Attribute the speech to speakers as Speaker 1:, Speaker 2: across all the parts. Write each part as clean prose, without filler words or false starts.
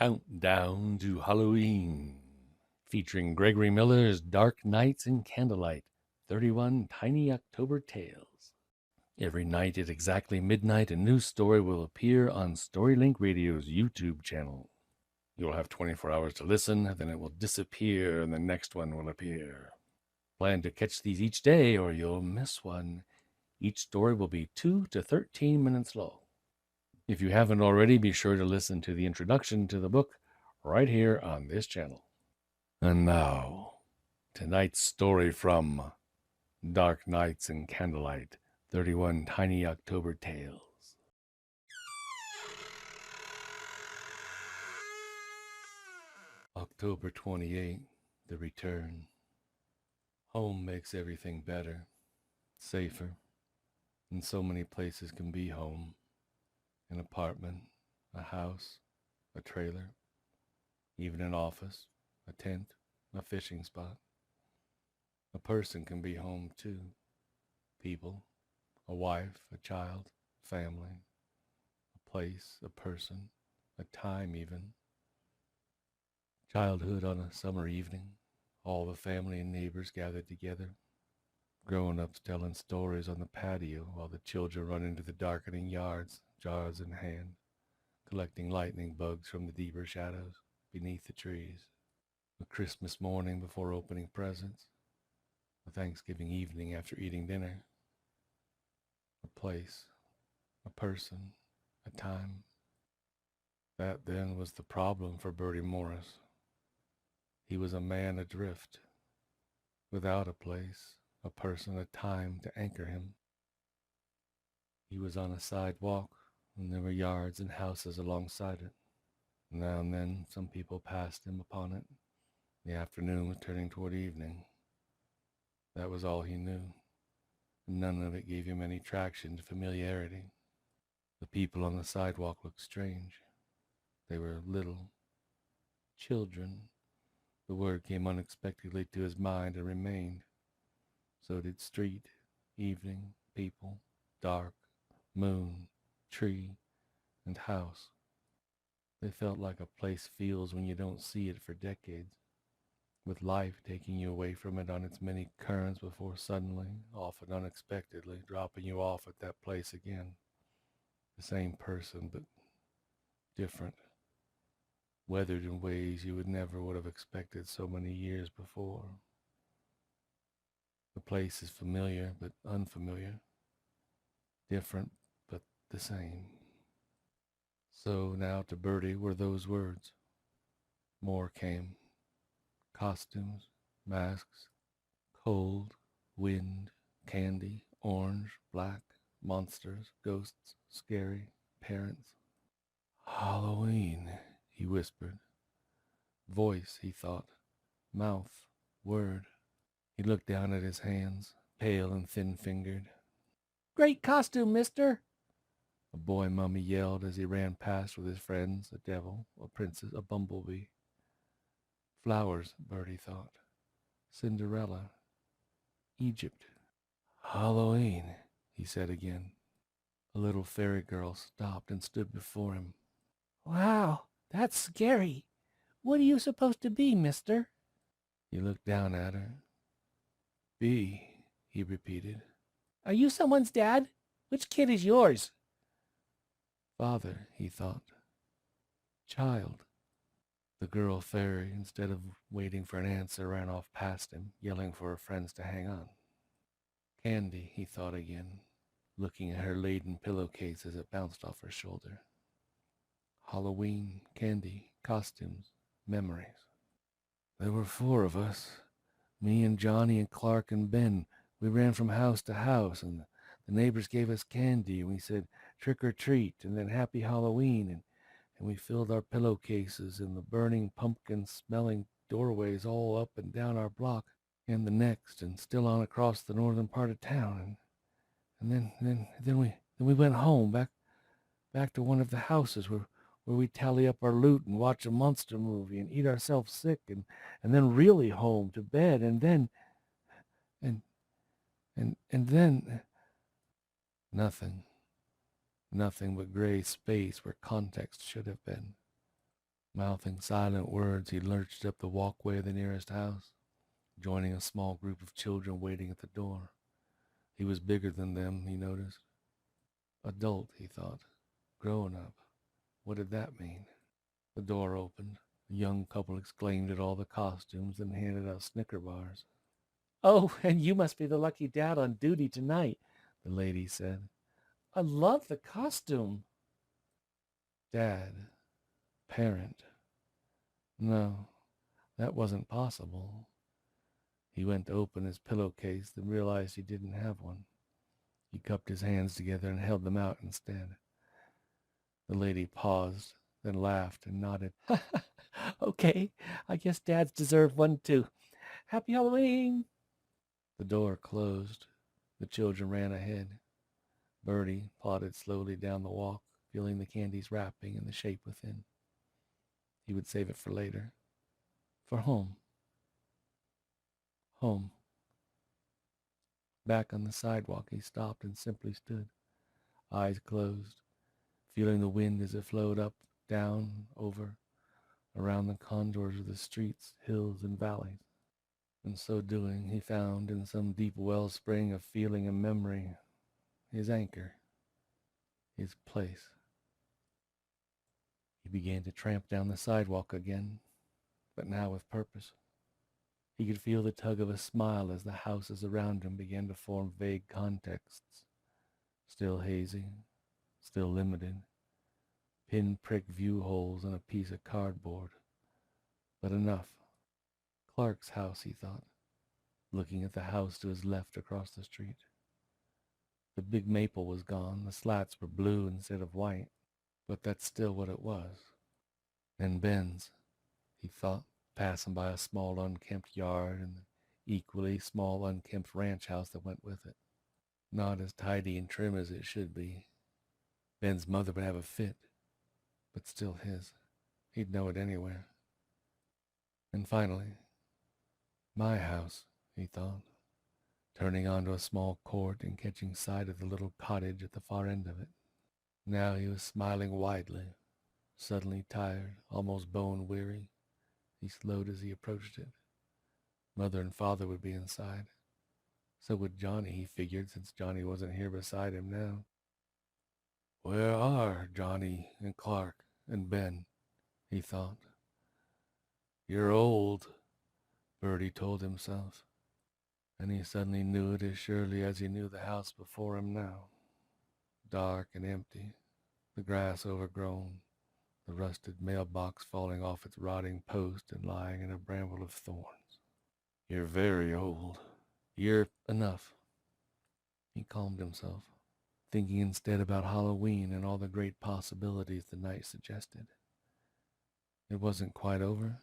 Speaker 1: Countdown to Halloween, featuring Gregory Miller's Dark Nights and Candlelight, 31 Tiny October Tales. Every night at exactly midnight, a new story will appear on StoryLink Radio's YouTube channel. You'll have 24 hours to listen, then it will disappear and the next one will appear. Plan to catch these each day or you'll miss one. Each story will be 2 to 13 minutes long. If you haven't already, be sure to listen to the introduction to the book right here on this channel. And now, tonight's story from Dark Nights and Candlelight, 31 Tiny October Tales. October 28, The Return. Home makes everything better, safer, and so many places can be home. An apartment, a house, a trailer, even an office, a tent, a fishing spot. A person can be home too. People, a wife, a child, family, a place, a person, a time even. Childhood on a summer evening, all the family and neighbors gathered together. Grown-ups telling stories on the patio while the children run into the darkening yards, jars in hand, collecting lightning bugs from the deeper shadows beneath the trees. A Christmas morning before opening presents. A Thanksgiving evening after eating dinner. A place, a person, a time. That then was the problem for Bertie Morris. He was a man adrift, without a place, a person, a time to anchor him. He was on a sidewalk, and there were yards and houses alongside it. Now and then some people passed him upon it. The afternoon was turning toward evening. That was all he knew. None of it gave him any traction to familiarity. The people on the sidewalk looked strange. They were little. Children. The word came unexpectedly to his mind and remained. So did street, evening, people, dark, moon, tree, and house. They felt like a place feels when you don't see it for decades, with life taking you away from it on its many currents before suddenly, often unexpectedly, dropping you off at that place again. The same person, but different, weathered in ways you would have expected so many years before. The place is familiar but unfamiliar, different but the same. So now to Bertie were those words. More came. Costumes, masks, cold, wind, candy, orange, black, monsters, ghosts, scary, parents. Halloween, he whispered. Voice, he thought. Mouth, word. He looked down at his hands, pale and thin-fingered. "Great costume, mister!" a boy mummy yelled as he ran past with his friends, a devil, a princess, a bumblebee. Flowers, Bertie thought. Cinderella. Egypt. Halloween, he said again. A little fairy girl stopped and stood before him. "Wow, that's scary. What are you supposed to be, mister?" He looked down at her. "Be," he repeated. "Are you someone's dad? Which kid is yours?" Father, he thought. Child. The girl fairy, instead of waiting for an answer, ran off past him, yelling for her friends to hang on. Candy, he thought again, looking at her laden pillowcase as it bounced off her shoulder. Halloween, candy, costumes, memories. There were 4 of us. Me and Johnny and Clark and Ben. We ran from house to house, and the neighbors gave us candy, and we said trick or treat, and then happy Halloween, and we filled our pillowcases in the burning pumpkin-smelling doorways all up and down our block, and the next, and still on across the northern part of town, and then we went home, back to one of the houses where we tally up our loot and watch a monster movie and eat ourselves sick, and then really home to bed, and then nothing but gray space where context should have been. Mouthing silent words, he lurched up the walkway of the nearest house, joining a small group of children waiting at the door. He was bigger than them, he noticed. Adult, he thought. Grown up. What did that mean? The door opened. A young couple exclaimed at all the costumes and handed out Snicker bars. "Oh, and you must be the lucky dad on duty tonight," the lady said. "I love the costume." Dad. Parent. No, that wasn't possible. He went to open his pillowcase, then realized he didn't have one. He cupped his hands together and held them out instead. The lady paused, then laughed and nodded. "Okay, I guess dads deserve one too. Happy Halloween!" The door closed. The children ran ahead. Bertie plodded slowly down the walk, feeling the candy's wrapping and the shape within. He would save it for later. For home. Home. Back on the sidewalk, he stopped and simply stood, eyes closed, feeling the wind as it flowed up, down, over, around the contours of the streets, hills, and valleys. In so doing, he found in some deep wellspring of feeling and memory his anchor, his place. He began to tramp down the sidewalk again, but now with purpose. He could feel the tug of a smile as the houses around him began to form vague contexts, still hazy, still limited, pin-prick view holes on a piece of cardboard. But enough. Clark's house, he thought, looking at the house to his left across the street. The big maple was gone, the slats were blue instead of white, but that's still what it was. And Ben's, he thought, passing by a small unkempt yard and the equally small unkempt ranch house that went with it. Not as tidy and trim as it should be. Ben's mother would have a fit, but still his. He'd know it anywhere. And finally, my house, he thought, turning onto a small court and catching sight of the little cottage at the far end of it. Now he was smiling widely, suddenly tired, almost bone-weary. He slowed as he approached it. Mother and father would be inside. So would Johnny, he figured, since Johnny wasn't here beside him now. Where are Johnny and Clark and Ben? He thought. You're old, Bertie told himself. And he suddenly knew it as surely as he knew the house before him now. Dark and empty, the grass overgrown, the rusted mailbox falling off its rotting post and lying in a bramble of thorns. You're very old. You're enough. He calmed himself, thinking instead about Halloween and all the great possibilities the night suggested. It wasn't quite over.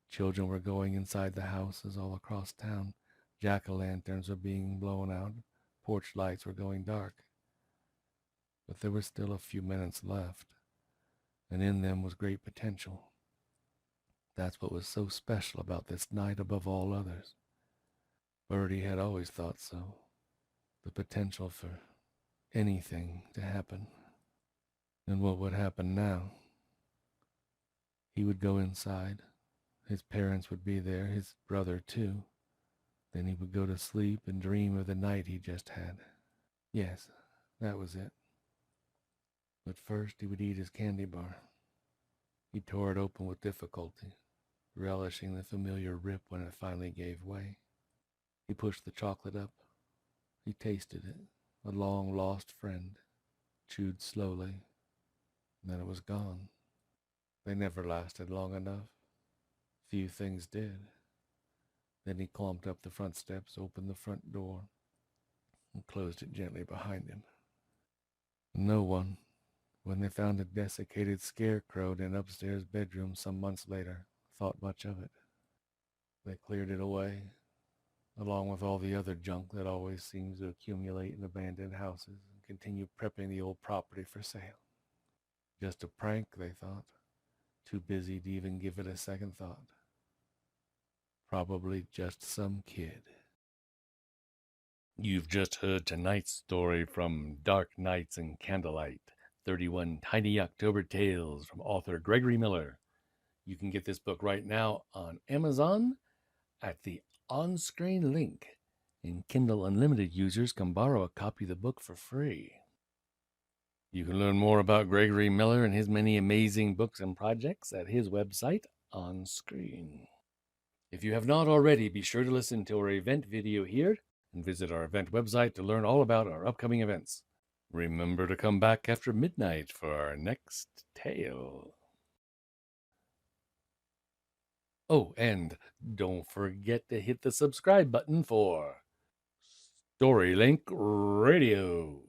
Speaker 1: Children were going inside the houses all across town. Jack-o'-lanterns were being blown out. Porch lights were going dark. But there were still a few minutes left, and in them was great potential. That's what was so special about this night above all others. Bertie had always thought so. The potential for anything to happen. And what would happen now? He would go inside. His parents would be there, his brother too. Then he would go to sleep and dream of the night he just had. Yes, that was it. But first he would eat his candy bar. He tore it open with difficulty, relishing the familiar rip when it finally gave way. He pushed the chocolate up. He tasted it, a long-lost friend, chewed slowly. Then it was gone. They never lasted long enough. Few things did. Then he clumped up the front steps, opened the front door, and closed it gently behind him. No one, when they found a desiccated scarecrow in an upstairs bedroom some months later, thought much of it. They cleared it away, along with all the other junk that always seems to accumulate in abandoned houses, and continue prepping the old property for sale. Just a prank, they thought, too busy to even give it a second thought. Probably just some kid. You've just heard tonight's story from Dark Nights and Candlelight, 31 Tiny October Tales from author Gregory Miller. You can get this book right now on Amazon at the on-screen link, and Kindle Unlimited users can borrow a copy of the book for free. You can learn more about Gregory Miller and his many amazing books and projects at his website, On Screen. If you have not already, be sure to listen to our event video here and visit our event website to learn all about our upcoming events. Remember to come back after midnight for our next tale. Oh, and don't forget to hit the subscribe button for StoryLink Radio.